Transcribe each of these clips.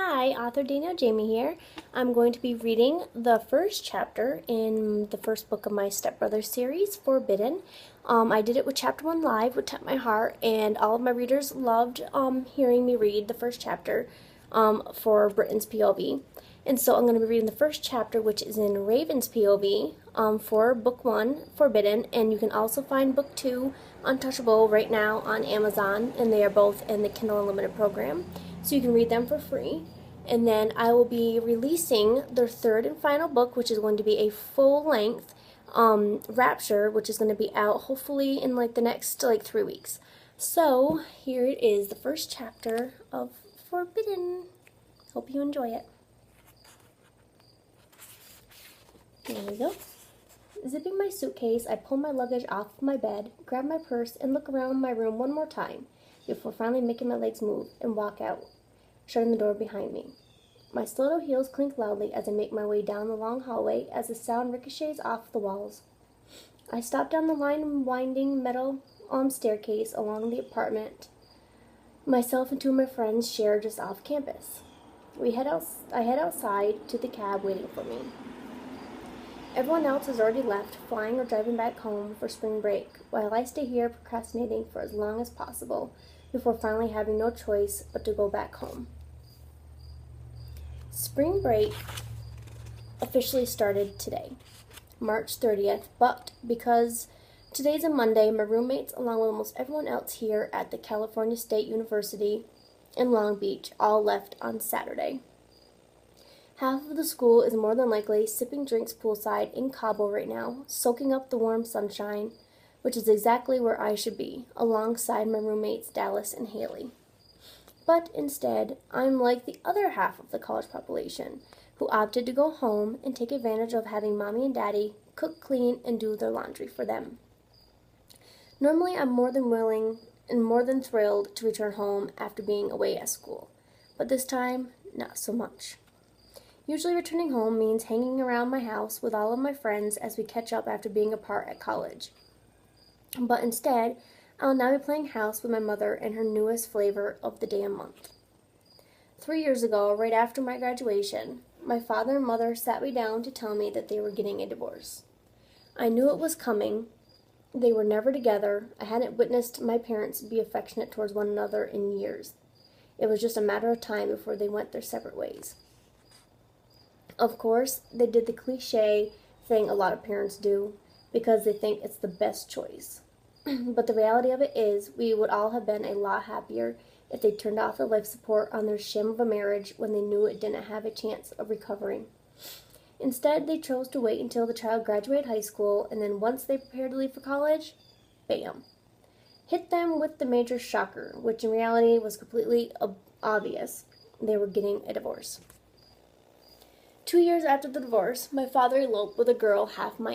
Hi, author Danielle Jamie here. I'm going to be reading the first chapter in the first book of my Stepbrother series, Forbidden. I did it with chapter 1 live, which touched my heart, and all of my readers loved hearing me read the first chapter for Britain's POV. And so I'm going to be reading the first chapter, which is in Raven's POV for book 1, Forbidden, and you can also find book 2, Untouchable, right now on Amazon, and they are both in the Kindle Unlimited program, so you can read them for free. And then I will be releasing their third and final book, which is going to be a full-length Rapture, which is going to be out hopefully in the next 3 weeks. So here it is, the first chapter of Forbidden. Hope you enjoy it. There we go. Zipping my suitcase, I pull my luggage off of my bed, grab my purse, and look around my room one more time before finally making my legs move and walk out, shutting the door behind me. My stiletto heels clink loudly as I make my way down the long hallway as the sound ricochets off the walls. I stop down the winding metal staircase along the apartment myself and two of my friends share just off campus. I head outside to the cab waiting for me. Everyone else has already left, flying or driving back home for spring break, while I stay here procrastinating for as long as possible before finally having no choice but to go back home. Spring break officially started today, March 30th, but because today's a Monday, my roommates, along with almost everyone else here at the California State University in Long Beach, all left on Saturday. Half of the school is more than likely sipping drinks poolside in Cabo right now, soaking up the warm sunshine, which is exactly where I should be, alongside my roommates Dallas and Haley. But instead, I'm like the other half of the college population, who opted to go home and take advantage of having mommy and daddy cook, clean, and do their laundry for them. Normally, I'm more than willing and more than thrilled to return home after being away at school, but this time, not so much. Usually returning home means hanging around my house with all of my friends as we catch up after being apart at college. But instead, I'll now be playing house with my mother and her newest flavor of the damn month. 3 years ago, right after my graduation, my father and mother sat me down to tell me that they were getting a divorce. I knew it was coming. They were never together. I hadn't witnessed my parents be affectionate towards one another in years. It was just a matter of time before they went their separate ways. Of course, they did the cliche thing a lot of parents do because they think it's the best choice. But the reality of it is, we would all have been a lot happier if they turned off the life support on their sham of a marriage when they knew it didn't have a chance of recovering. Instead, they chose to wait until the child graduated high school, and then once they prepared to leave for college, bam. Hit them with the major shocker, which in reality was completely obvious. They were getting a divorce. 2 years after the divorce, my father eloped with a girl half my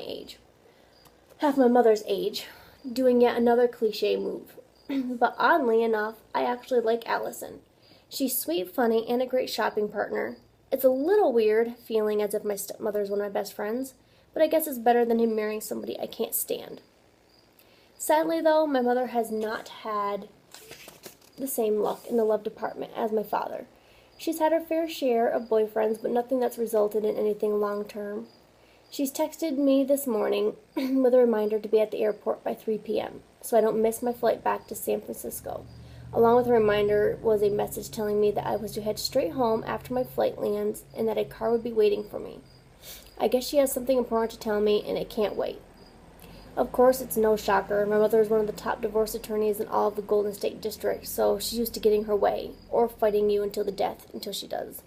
mother's age, doing yet another cliche move. But oddly enough, I actually like Allison. She's sweet, funny, and a great shopping partner. It's a little weird, feeling as if my stepmother is one of my best friends, but I guess it's better than him marrying somebody I can't stand. Sadly, though, my mother has not had the same luck in the love department as my father. She's had her fair share of boyfriends, but nothing that's resulted in anything long-term. She's texted me this morning with a reminder to be at the airport by 3 p.m., so I don't miss my flight back to San Francisco. Along with a reminder was a message telling me that I was to head straight home after my flight lands and that a car would be waiting for me. I guess she has something important to tell me, and it can't wait. Of course, it's no shocker. My mother is one of the top divorce attorneys in all of the Golden State District, so she's used to getting her way, or fighting you until the death, until she does.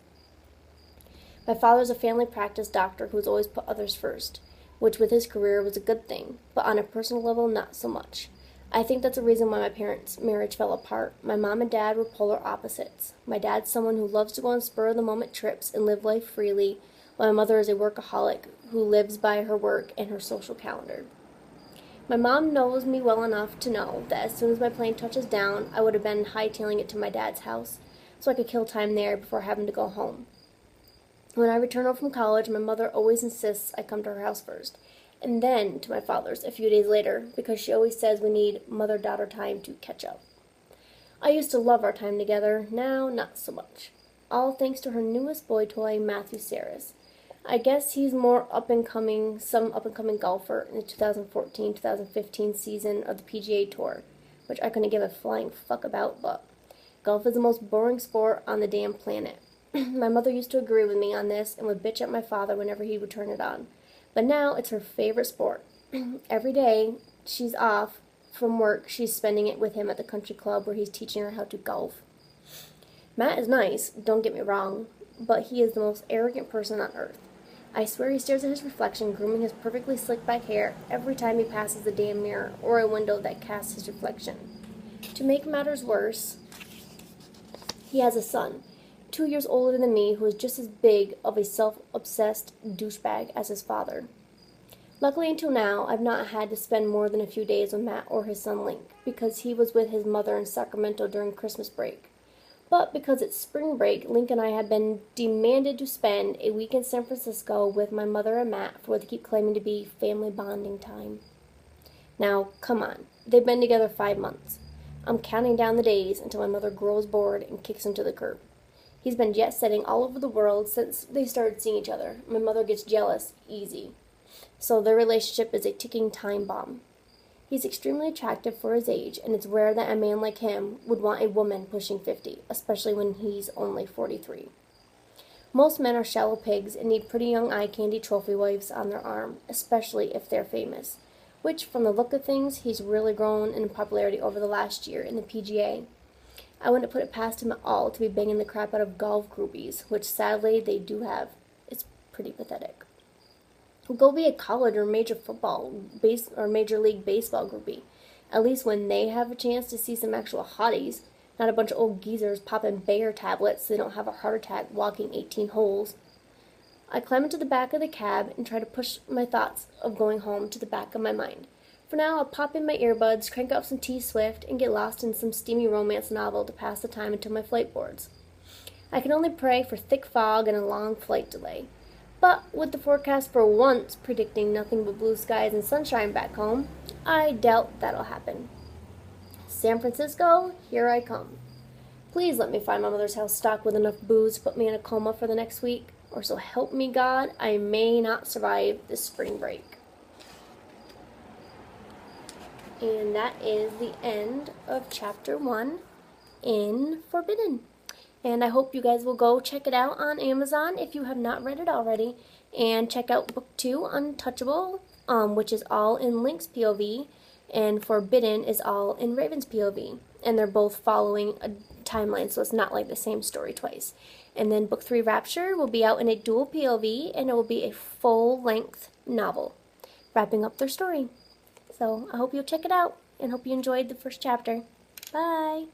My father's a family practice doctor who's always put others first, which with his career was a good thing, but on a personal level, not so much. I think that's the reason why my parents' marriage fell apart. My mom and dad were polar opposites. My dad's someone who loves to go on spur-of-the-moment trips and live life freely, while my mother is a workaholic who lives by her work and her social calendar. My mom knows me well enough to know that as soon as my plane touches down, I would have been hightailing it to my dad's house, so I could kill time there before having to go home. When I return home from college, my mother always insists I come to her house first, and then to my father's a few days later, because she always says we need mother-daughter time to catch up. I used to love our time together, now not so much. all thanks to her newest boy toy, Matthew Saris. I guess he's more some up-and-coming golfer in the 2014-2015 season of the PGA Tour, which I couldn't give a flying fuck about, but golf is the most boring sport on the damn planet. My mother used to agree with me on this and would bitch at my father whenever he would turn it on. But now it's her favorite sport. Every day she's off from work, she's spending it with him at the country club where he's teaching her how to golf. Matt is nice, don't get me wrong, but he is the most arrogant person on earth. I swear he stares at his reflection, grooming his perfectly slicked back hair every time he passes the damn mirror or a window that casts his reflection. To make matters worse, he has a son, 2 years older than me, who is just as big of a self-obsessed douchebag as his father. Luckily, until now, I've not had to spend more than a few days with Matt or his son Link, because he was with his mother in Sacramento during Christmas break. But because it's spring break, Link and I have been demanded to spend a week in San Francisco with my mother and Matt for what they keep claiming to be family bonding time. Now, come on. They've been together 5 months. I'm counting down the days until my mother grows bored and kicks him to the curb. He's been jet-setting all over the world since they started seeing each other. My mother gets jealous easy. So their relationship is a ticking time bomb. He's extremely attractive for his age, and it's rare that a man like him would want a woman pushing 50, especially when he's only 43. Most men are shallow pigs and need pretty young eye candy trophy wives on their arm, especially if they're famous, which, from the look of things, he's really grown in popularity over the last year in the PGA. I wouldn't put it past him at all to be banging the crap out of golf groupies, which sadly they do have. It's pretty pathetic. Go be a college or major league baseball groupie. At least when they have a chance to see some actual hotties, not a bunch of old geezers popping Bayer tablets so they don't have a heart attack walking 18 holes. I climb into the back of the cab and try to push my thoughts of going home to the back of my mind. For now, I'll pop in my earbuds, crank up some T-Swift, and get lost in some steamy romance novel to pass the time until my flight boards. I can only pray for thick fog and a long flight delay. But with the forecast for once predicting nothing but blue skies and sunshine back home, I doubt that'll happen. San Francisco, here I come. Please let me find my mother's house stocked with enough booze to put me in a coma for the next week, or so help me God, I may not survive this spring break. And that is the end of Chapter 1 in Forbidden. And I hope you guys will go check it out on Amazon if you have not read it already. And check out Book 2, Untouchable, which is all in Link's POV. And Forbidden is all in Raven's POV. And they're both following a timeline, so it's not like the same story twice. And then Book 3, Rapture, will be out in a dual POV, and it will be a full-length novel, wrapping up their story. So I hope you'll check it out, and hope you enjoyed the first chapter. Bye!